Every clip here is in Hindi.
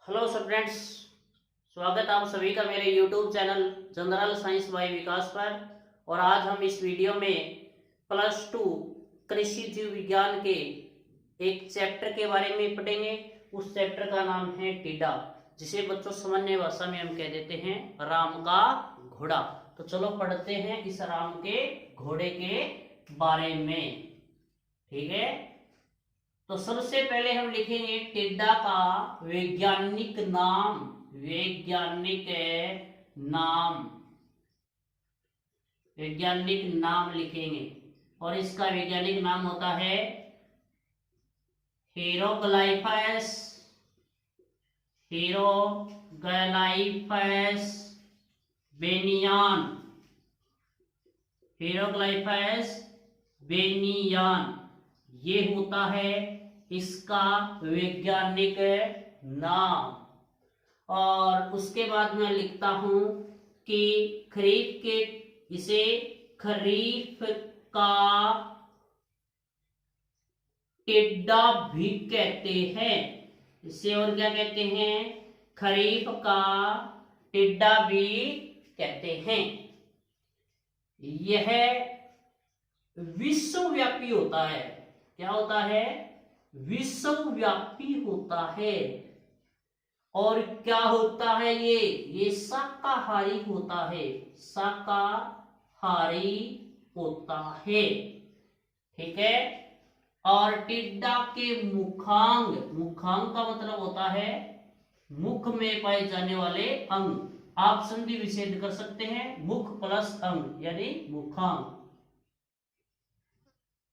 हेलो स्टूडेंट्स, स्वागत आप सभी का मेरे YouTube channel general science by Vikas पर। और आज हम इस वीडियो में +2 कृषि जीव विज्ञान के एक चैप्टर के बारे में पढ़ेंगे। उस चैप्टर का नाम है टिड्डा, जिसे बच्चों सामान्य भाषा में हम कह देते हैं राम का घोड़ा। तो चलो पढ़ते हैं इस राम के घोड़े के बारे में। ठीक है, तो सबसे पहले हम लिखेंगे टिड्डा का वैज्ञानिक नाम। वैज्ञानिक नाम, वैज्ञानिक नाम लिखेंगे और इसका वैज्ञानिक नाम होता है हीरोग्लाइफस। हीरोग्लाइफस बेनियान। हीरोग्लाइफस बेनियान, ये होता है इसका वैज्ञानिक नाम। और उसके बाद मैं लिखता हूं कि खरीफ के इसे खरीफ का टिड्डा भी कहते हैं। इसे और क्या कहते हैं? खरीफ का टिड्डा भी कहते हैं। यह विश्वव्यापी होता है। क्या होता है? विश्वव्यापी होता है। और क्या होता है? ये शाकाहारी होता है। शाकाहारी होता है। ठीक है। और टिड्डा के मुखांग, मुखांग का मतलब होता है मुख में पाए जाने वाले अंग। आप संधि विच्छेद कर सकते हैं, मुख प्लस अंग यानी मुखांग।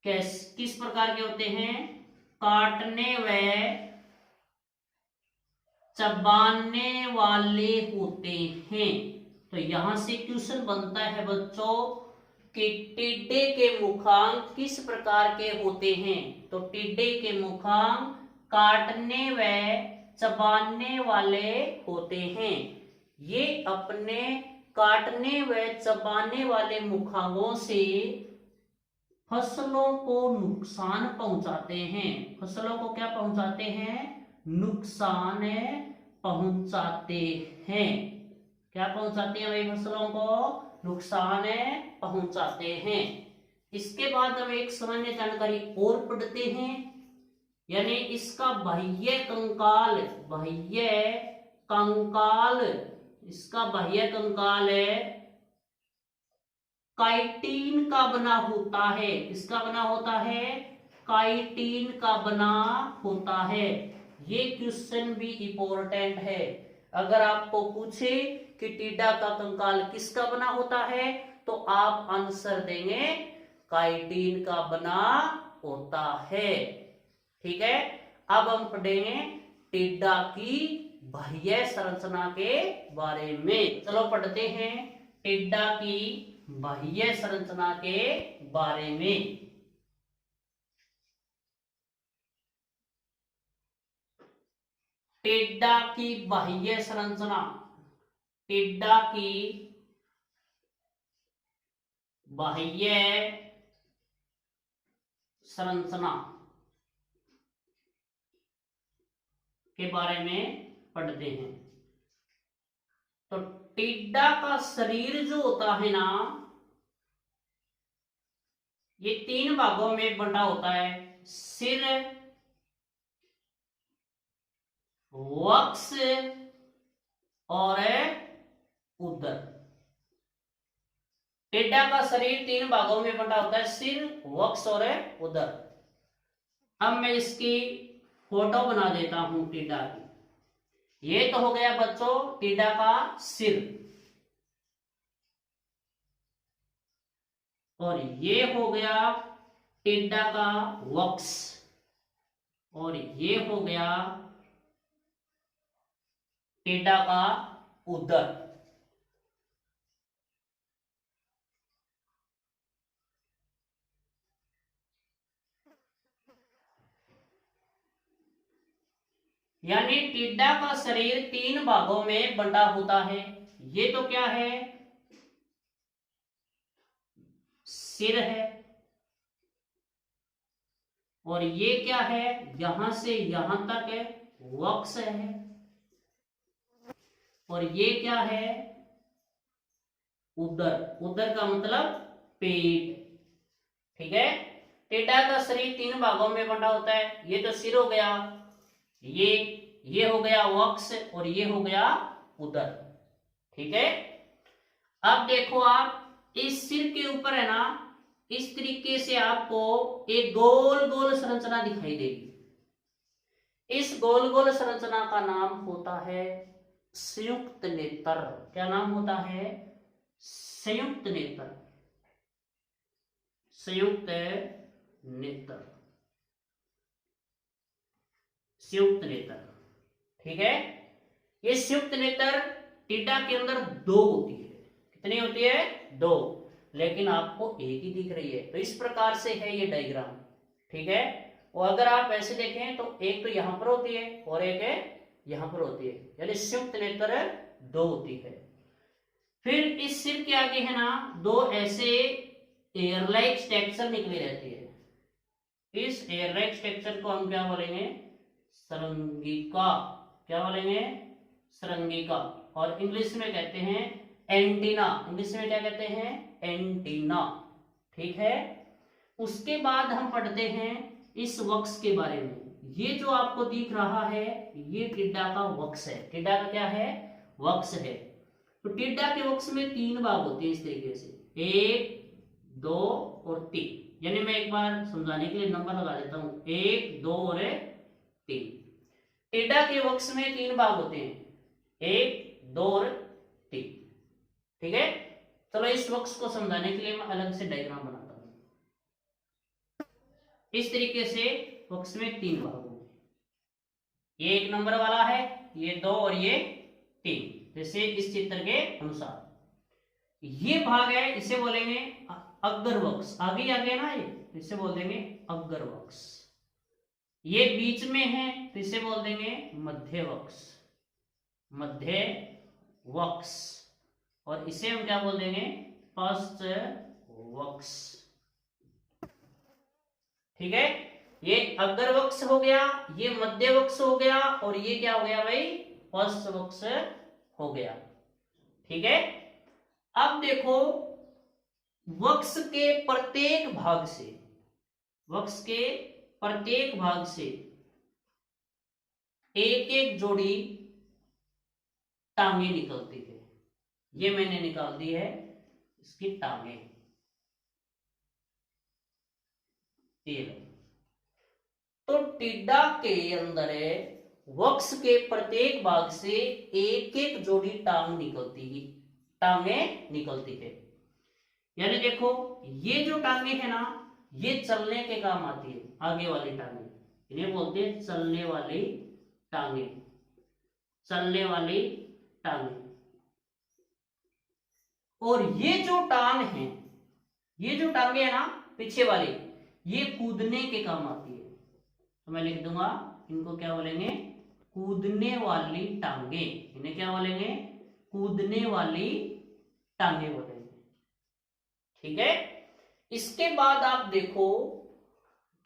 किस प्रकार के होते हैं? काटने व चबाने वाले होते हैं। तो यहां से क्वेश्चन बनता है बच्चों कि टिड्डे के मुखांग किस प्रकार के होते हैं। तो टिड्डे के मुखांग काटने व चबाने वाले होते हैं। ये अपने काटने व चबाने वाले मुखांगों से फसलों को नुकसान पहुंचाते हैं। फसलों को क्या पहुंचाते हैं? नुकसान पहुंचाते हैं। क्या पहुंचाते हैं भाई? फसलों को नुकसान पहुंचाते हैं। इसके बाद हम एक सामान्य जानकारी और पढ़ते हैं, यानी इसका बाह्य कंकाल। बाह्य कंकाल, इसका बाह्य कंकाल काइटिन का बना होता है। किसका बना होता है? काइटिन का बना होता है। ये क्वेश्चन भी इंपॉर्टेंट है। अगर आपको पूछे कि टिड्डा का कंकाल किसका बना होता है, तो आप आंसर देंगे काइटिन का बना होता है। ठीक है। अब हम पढ़ेंगे टिड्डा की बाह्य संरचना के बारे में। चलो पढ़ते हैं टिड्डा की बाह्य संरचना के बारे में। टिड्डा की बाह्य संरचना। टिड्डा की बाह्य संरचना के बारे में पढ़ते हैं। तो टिड्डा का शरीर जो होता है ना, ये 3 भागों में बंटा होता है। सिर, वक्ष और उदर। टिड्डा का शरीर 3 भागों में बंटा होता है, सिर, वक्ष और उदर। अब मैं इसकी फोटो बना देता हूं टिड्डा की। ये तो हो गया बच्चों टिड्डा का सिर, और ये हो गया टिड्डा का वक्ष, और ये हो गया टिड्डा का उदर। यानी टिड्डा का शरीर 3 भागों में बंटा होता है। ये तो क्या है? सिर है। और ये क्या है? यहां से यहां तक है, वक्ष है। और ये क्या है, उदर। उदर का मतलब पेट। ठीक है। टिड्डा का शरीर 3 भागों में बंटा होता है। ये तो सिर हो गया, ये हो गया वक्ष, और ये हो गया उदर। ठीक है। अब देखो आप इस सिर के ऊपर है ना, इस तरीके से आपको एक गोल गोल संरचना दिखाई देगी। इस गोल गोल संरचना का नाम होता है संयुक्त नेत्र। क्या नाम होता है, संयुक्त नेत्र। संयुक्त नेत्र, संयुक्त नेत्र। ठीक है। ये संयुक्त नेत्र टिड्डा के अंदर 2 होती है। कितनी होती है, 2, लेकिन आपको एक ही दिख रही है। तो इस प्रकार से है ये डायग्राम। ठीक है। और अगर आप ऐसे देखें तो एक तो यहां पर होती है और एक है यहां पर होती है, यानी संयुक्त नेत्र 2 होती है। फिर इस सिर के आगे है ना 2 ऐसे एयर लाइक स्ट्रक्चर निकली रहती है। इस एयर लाइक स्ट्रक्चर को हम क्या बोलेंगे, सरंगिका। क्या बोलेंगे, सरंगिका। और इंग्लिश में कहते हैं एंटीना। इंग्लिश में क्या कहते हैं, एंटीना। ठीक है। उसके बाद हम पढ़ते हैं इस वक्ष के बारे में। ये जो आपको दिख रहा है ये टिड्डा का वक्ष है। टिड्डा का क्या है, वक्ष है। तो टिड्डा के वक्ष में 3 भाग होते हैं इस तरीके से, 1, 2 और 3। यानी मैं एक बार समझाने के लिए नंबर लगा देता हूं, 1, 2 और 3। टिड्डा के वक्ष में 3 भाग होते हैं, 1, 2 और 3। ठीक है। चलो इस वक्ष को समझाने के लिए मैं अलग से डायग्राम बनाता हूं। इस तरीके से वक्ष में 3 भाग होंगे। ये 1 नंबर वाला है, ये 2 और ये 3, जैसे इस चित्र के अनुसार। ये भाग है, इसे बोलेंगे अग्रवक्ष। आगे आगे ना ये, इसे बोल देंगे अग्रवक्ष। ये बीच में है तो इसे बोल देंगे मध्यवक्ष, मध्यवक्ष। और इसे हम क्या बोल देंगे, पृष्ठवक्ष। ठीक है। ये अग्रवक्ष हो गया, ये मध्यवक्ष हो गया, और ये क्या हो गया भाई, पृष्ठवक्ष हो गया। ठीक है। अब देखो वक्ष के प्रत्येक भाग से, वक्ष के प्रत्येक भाग से एक एक जोड़ी टांगे निकलती है। ये मैंने निकाल दी है इसकी टांगे। तो टिड्डा के अंदर वक्ष के प्रत्येक भाग से एक एक जोड़ी टांग निकलती है, टांगे निकलती है। यानी देखो ये जो टांगे है ना, ये चलने के काम आती है। आगे वाली टांगे इन्हें बोलते हैं चलने वाली टांगे, चलने वाली टांगे। और ये जो टांग है, ये जो टांगे है ना पीछे वाली, ये कूदने के काम आती है। तो मैं लिख दूंगा इनको क्या बोलेंगे, कूदने वाली टांगे। इन्हें क्या बोलेंगे, कूदने वाली टांगे बोलेंगे। ठीक है। इसके बाद आप देखो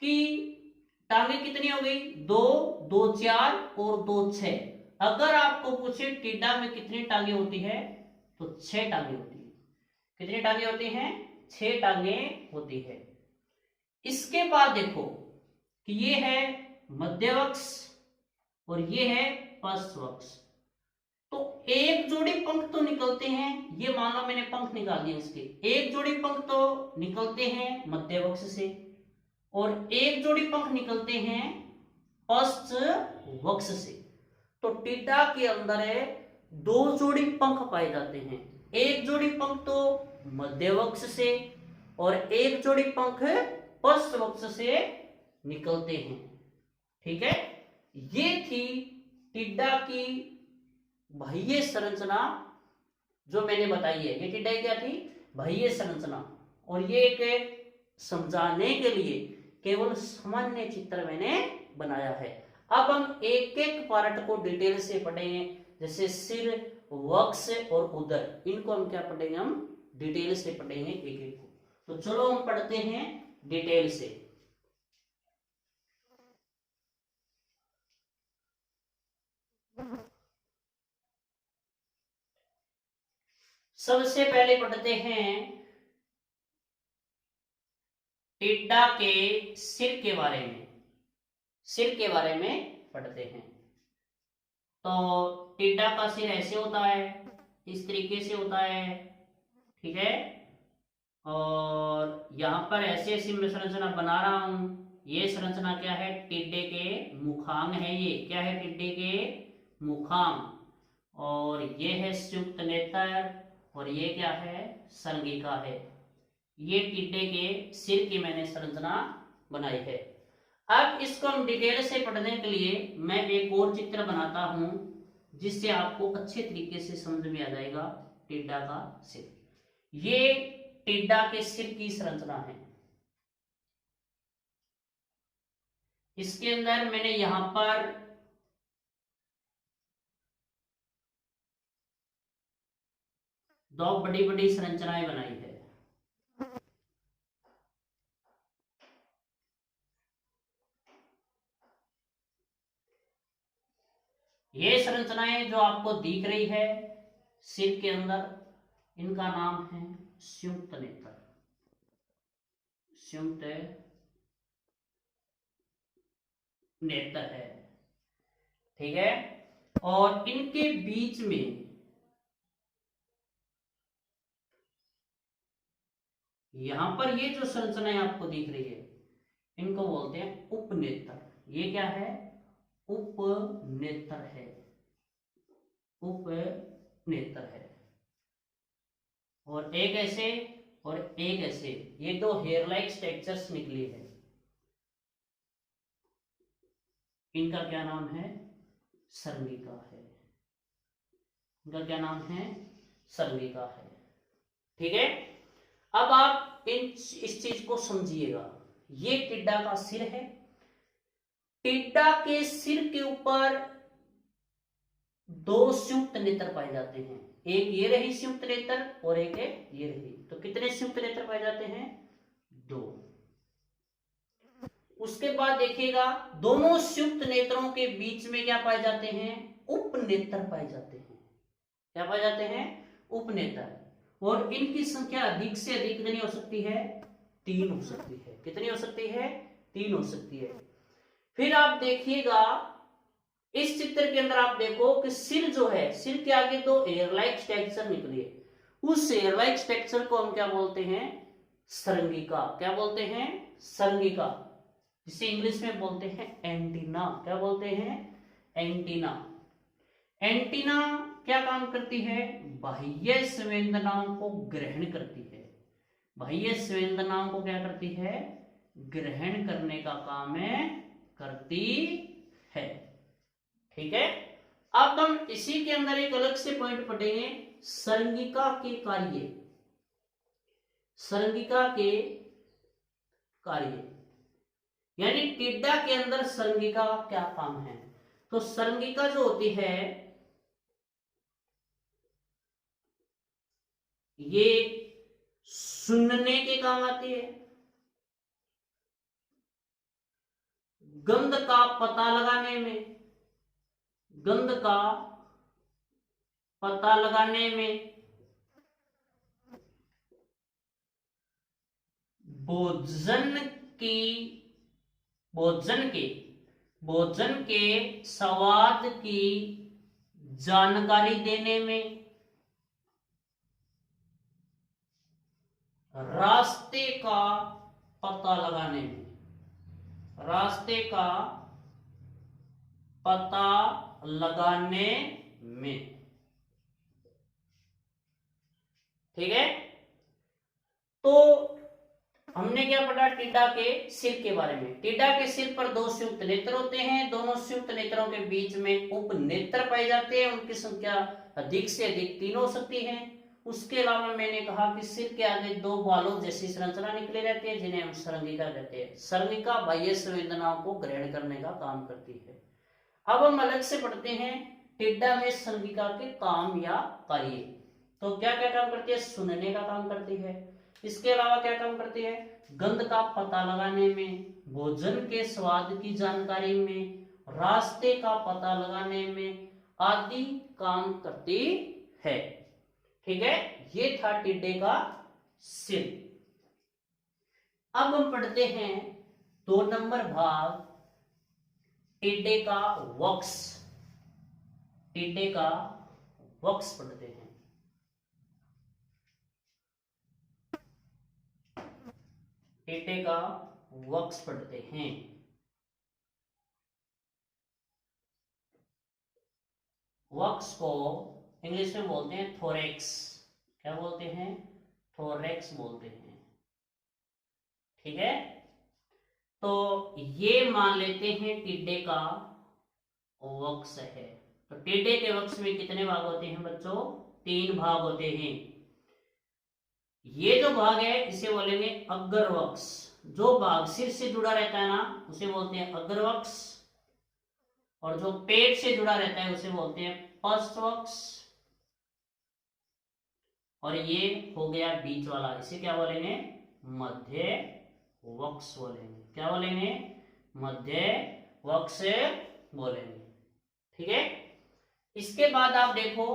कि टांगे कितनी हो गई, 2, 2, 4 और 2, 6। अगर आपको पूछे टिड्डा में कितनी टांगे होती है तो 6 टांगे होती है। कितनी टांगे होती हैं, 6 टांगे होती है। इसके बाद देखो कि ये है मध्यवक्ष और ये है पृष्ठवक्ष। तो एक जोड़ी पंख तो निकलते हैं, ये मान लो मैंने पंख निकाल दिए इसके, एक जोड़ी पंख तो निकलते हैं मध्यवक्ष से, और एक जोड़ी पंख निकलते हैं पृष्ठवक्ष से। तो टिड्डा के अंदर 2 जोड़ी पंख पाए जाते हैं। एक जोड़ी पंख तो मध्यवक्ष से और एक जोड़ी पंख पृष्ठवक्ष से निकलते हैं। ठीक है। ये थी टिड्डा की बाह्य संरचना जो मैंने बताई है। ये टिड्डा क्या थी, बाह्य संरचना। और ये एक समझाने के लिए केवल सामान्य चित्र मैंने बनाया है। अब हम एक एक पार्ट को डिटेल से पढ़ेंगे, जैसे सिर, वक्ष और उदर। इनको हम क्या पढ़ेंगे, हम डिटेल से पढ़ेंगे एक एक को। तो चलो हम पढ़ते हैं डिटेल से। सबसे पहले पढ़ते हैं टिड्डा के सिर के बारे में। सिर के बारे में पढ़ते हैं। तो टिड्डा का सिर ऐसे होता है, इस तरीके से होता है, ठीक है। और यहां पर ऐसी ऐसी मैं संरचना बना रहा हूं। ये संरचना क्या है? टिड्डे के मुखांग है। ये क्या है? टिड्डे के मुखांग। और ये है संयुक्त नेत्र, और ये क्या है? संगिका है। ये टिड्डे के सिर की मैंने संरचना बनाई है। अब इसको हम डिटेल से पढ़ने के लिए मैं एक और चित्र बनाता हूं, जिससे आपको अच्छे तरीके से समझ में आ जाएगा टिड्डा का सिर। ये टिड्डा के सिर की संरचना है। इसके अंदर मैंने यहां पर दो बड़ी बड़ी संरचनाएं बनाई है। ये संरचनाएं जो आपको दिख रही है सिर के अंदर, इनका नाम है संयुक्त नेत्र। संयुक्त नेत्र है, ठीक है। और इनके बीच में यहां पर ये जो संरचनाएं आपको दिख रही है, इनको बोलते हैं उपनेत्र। ये क्या है? उपनेत्र है। उपनेत्र है। और एक ऐसे और एक ऐसे, ये दो हेयर लाइक स्ट्रक्चर्स निकली है। इनका क्या नाम है? संगिका है। इनका क्या नाम है? संगिका है, ठीक है। अब आप इस चीज को समझिएगा। ये टिड्डा का सिर है। टिड्डा के सिर के ऊपर दो संयुक्त नेत्र पाए जाते हैं। एक ये रही संयुक्त नेत्र और एक है ये रही। तो कितने संयुक्त नेत्र पाए जाते हैं? दो। उसके बाद देखिएगा, दोनों संयुक्त नेत्रों के बीच में क्या पाए जाते हैं? उपनेत्र पाए जाते हैं। क्या पाए जाते हैं? उपनेत्र। और इनकी संख्या अधिक से अधिक कितनी हो सकती है? 3 हो सकती है। कितनी हो सकती है? 3 हो सकती है। फिर आप देखिएगा, इस चित्र के अंदर आप देखो कि सिर जो है, सिर के आगे दो एयर लाइक स्ट्रक्चर निकली है। उस एयर लाइक स्ट्रक्चर को हम क्या बोलते हैं? संगिका। क्या बोलते हैं? संगिका। जिसे इंग्लिश में बोलते हैं एंटीना। क्या बोलते हैं? एंटीना। एंटीना क्या काम करती है? बाह्य संवेदनाओं को ग्रहण करती है। बाह्य संवेदनाओं को क्या करती है? ग्रहण करने का काम करती है, ठीक है। अब हम इसी के अंदर एक अलग से पॉइंट पढ़ेंगे, संगिका के कार्य। संगिका के कार्य यानी टिड्डा के अंदर संगिका क्या काम है? तो संगिका जो होती है, ये सुनने के काम आती है, गंध का पता लगाने में, गंध का पता लगाने में, भोजन की भोजन के स्वाद की जानकारी देने में, रास्ते का पता लगाने में, रास्ते का पता लगाने में, ठीक है। तो हमने क्या पढ़ा? टिड्डा के सिर के बारे में। टिड्डा के सिर पर दो संयुक्त नेत्र होते हैं। दोनों संयुक्त नेत्रों के बीच में उपनेत्र पाए जाते हैं। उनकी संख्या अधिक से अधिक 3 हो सकती है। उसके अलावा मैंने कहा कि सिर के आगे दो बालों जैसी संरचना निकली रहती है, जिन्हें हम संगिका कहते हैं। संगिका बाह्य संवेदनाओं को ग्रहण करने का काम करती है। अब हम अलग से पढ़ते हैं टिड्डा में संगिका के काम या कार्य। तो क्या क्या काम करती है? सुनने का काम करती है। इसके अलावा क्या काम करती है? गंध का पता लगाने में, भोजन के स्वाद की जानकारी में, रास्ते का पता लगाने में आदि काम करती है, ठीक है। ये था टिड्डे का सिर। अब हम पढ़ते हैं 2 नंबर भाग, टिड्डे का वक्ष। टिड्डे का वक्ष पढ़ते हैं। टिड्डे का वक्ष पढ़ते हैं। वक्ष को इंग्लिश में बोलते हैं थोरेक्स। क्या बोलते हैं? थोरेक्स बोलते हैं। ठीक है, तो ये मान लेते हैं टिड्डे का वक्ष है। तो टिड्डे के वक्ष में कितने भाग होते हैं बच्चों? 3 भाग होते हैं। ये जो भाग है इसे बोलेंगे अग्रवक्ष। जो भाग सिर से जुड़ा रहता है ना उसे बोलते हैं अग्रवक्ष, और जो पेट से जुड़ा रहता है उसे बोलते हैं पृष्ठवक्ष। और ये हो गया बीच वाला, इसे क्या बोलेंगे? मध्य वक्ष बोलेंगे। क्या बोलेंगे? मध्य वक्ष बोलेंगे। ठीक है, इसके बाद आप देखो,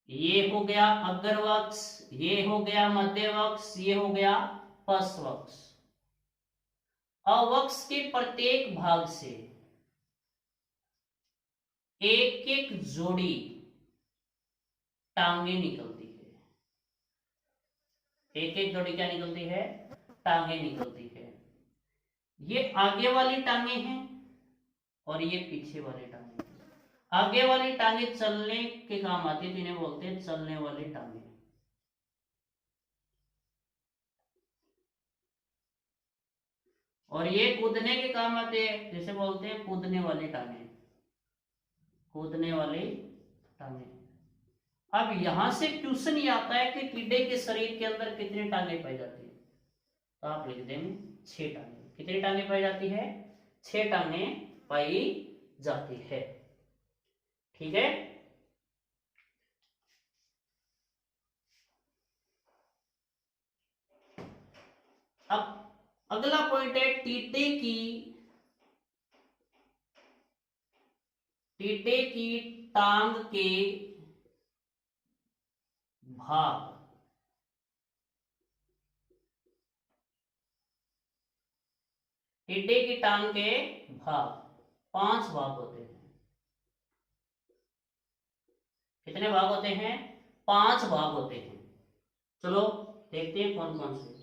ये हो गया अग्रवक्ष, ये हो गया मध्य वक्ष, ये हो गया पृष्ठवक्ष। अवक्ष के प्रत्येक भाग से एक एक जोड़ी टांगे निकलती है। एक एक जोड़ी क्या निकलती है? टांगे निकलती है। ये आगे वाली टांगे हैं और ये पीछे वाली टांगे हैं। आगे वाली टांगे चलने के काम आती है, जिन्हें बोलते हैं चलने वाली टांगे। और ये कूदने के काम आते हैं, जैसे बोलते हैं कूदने वाली टांगे। कूदने वाली टांगे। अब यहां से क्वेश्चन ये आता है कि टिड्डे के शरीर के अंदर कितनी टांगे पाई जाती है? तो आप लिख देंगे 6 टांगे। कितनी टांगे पाई जाती है? 6 टांगे पाई जाती है। ठीक है, अब अगला पॉइंट है टिड्डे की टांग के भाग। टिड्डे की टांग के भाग 5 भाग होते हैं। कितने भाग होते हैं? 5 भाग होते हैं। चलो देखते हैं कौन कौन से।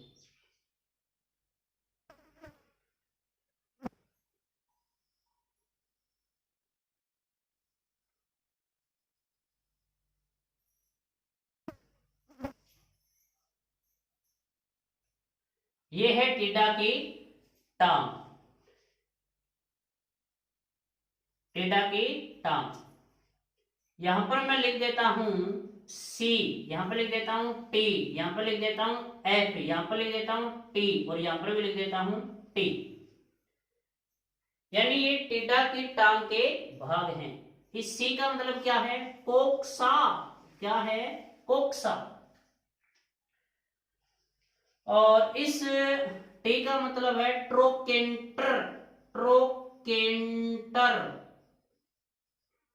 ये है टिड्डा की टांग। टिड्डा की टांग, यहां पर मैं लिख देता हूं सी, यहां पर लिख देता हूं टी, यहां पर लिख देता हूं एफ, यहां पर लिख देता हूं टी, और यहां पर भी लिख देता हूं टी। यानी ये टिड्डा की टांग के भाग हैं। इस सी का मतलब क्या है? कोक्सा। क्या है? कोक्सा। और इस टी का मतलब है ट्रोकेंटर। ट्रोकेंटर।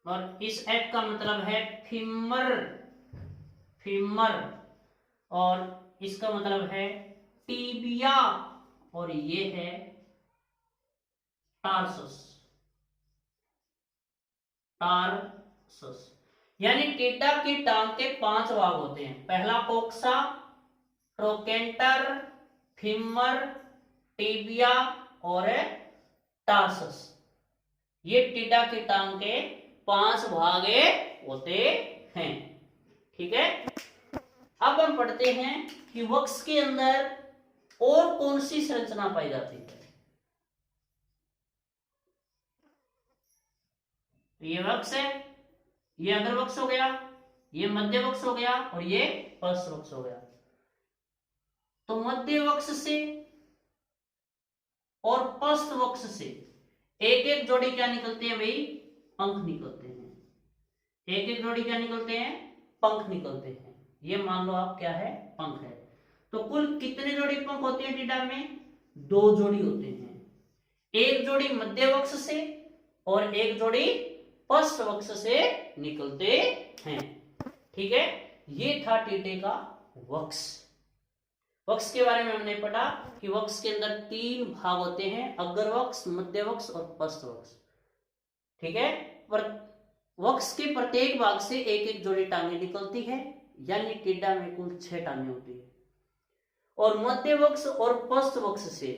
और इस एफ का मतलब है फीमर। फीमर। और इसका मतलब है टीबिया। और ये है टार्सस। टार्सस। यानी टिड्डा की टांग के 5 भाग होते हैं। पहला कोक्सा, ट्रोकेंटर, फीमर, टिबिया और टार्सस। ये टिड्डा की टांग के 5 भाग होते हैं। ठीक है, अब हम पढ़ते हैं कि वक्ष के अंदर और कौन सी संरचना पाई जाती है। ये वक्ष है, ये अग्रवक्ष हो गया, ये मध्य वक्ष हो गया, और ये पृष्ठवक्ष हो गया। तो मध्य वक्ष से और पृष्ठवक्ष से एक एक जोड़ी क्या निकलते हैं भाई? पंख निकलते हैं। एक एक जोड़ी क्या निकलते हैं? पंख निकलते हैं। ये मान लो आप क्या है? पंख है। तो कुल कितने जोड़ी पंख होते हैं टिड्डा में? 2 जोड़ी होते हैं। एक जोड़ी मध्य वक्ष से और एक जोड़ी पृष्ठ वक्ष से निकलते हैं। ठीक है, ये था टिड्डे का वक्ष। वक्ष के बारे में हमने पढ़ा कि वक्ष के अंदर 3 भाग होते हैं, अग्र वक्ष, मध्य वक्ष और पृष्ठ वक्ष। ठीक है, पर वक्ष के प्रत्येक भाग से एक एक जोड़ी टांगे निकलती है, यानी टिड्डा में कुल 6 टांगे होती है। और मध्य वक्ष और पृष्ठ वक्ष से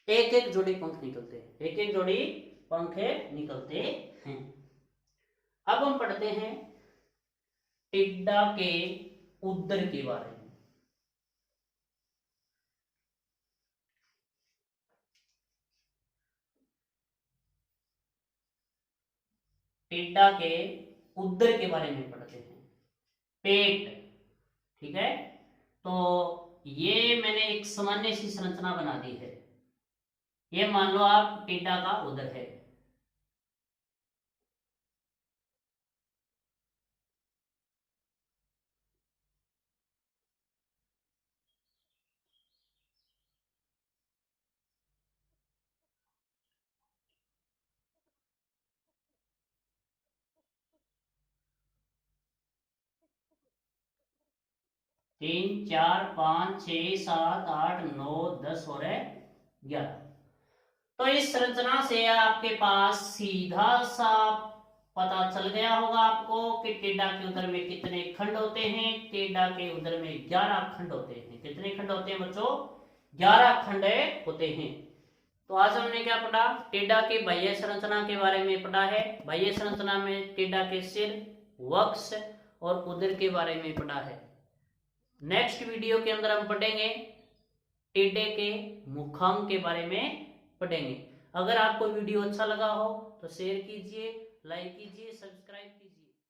एक एक जोड़ी पंख निकलते हैं, एक एक जोड़ी पंख निकलते हैं। अब हम पढ़ते हैं टिड्डा के उदर के बारे में। टिड्डा के उदर के बारे में पढ़ते हैं, पेट। ठीक है, तो ये मैंने एक सामान्य सी संरचना बना दी है। ये मान लो आप टिड्डा का उदर है। तीन, चार, 5, 6, 7, 8, 9, 10 और 11। तो इस संरचना से आपके पास सीधा सा पता चल गया होगा आपको कि टिड्डा के उदर में कितने खंड होते हैं। टिड्डा के उदर में 11 खंड होते हैं। कितने खंड होते हैं बच्चों? 11 खंड होते हैं। तो आज हमने क्या पढ़ा? टिड्डा की बाह्य संरचना के बारे में पढ़ा है। बाह्य संरचना में टिड्डा के सिर, वक्ष और उदर के बारे में पढ़ा है। नेक्स्ट वीडियो के अंदर हम पढ़ेंगे टिड्डे के मुखांग के बारे में पढ़ेंगे। अगर आपको वीडियो अच्छा लगा हो तो शेयर कीजिए, लाइक कीजिए, सब्सक्राइब कीजिए।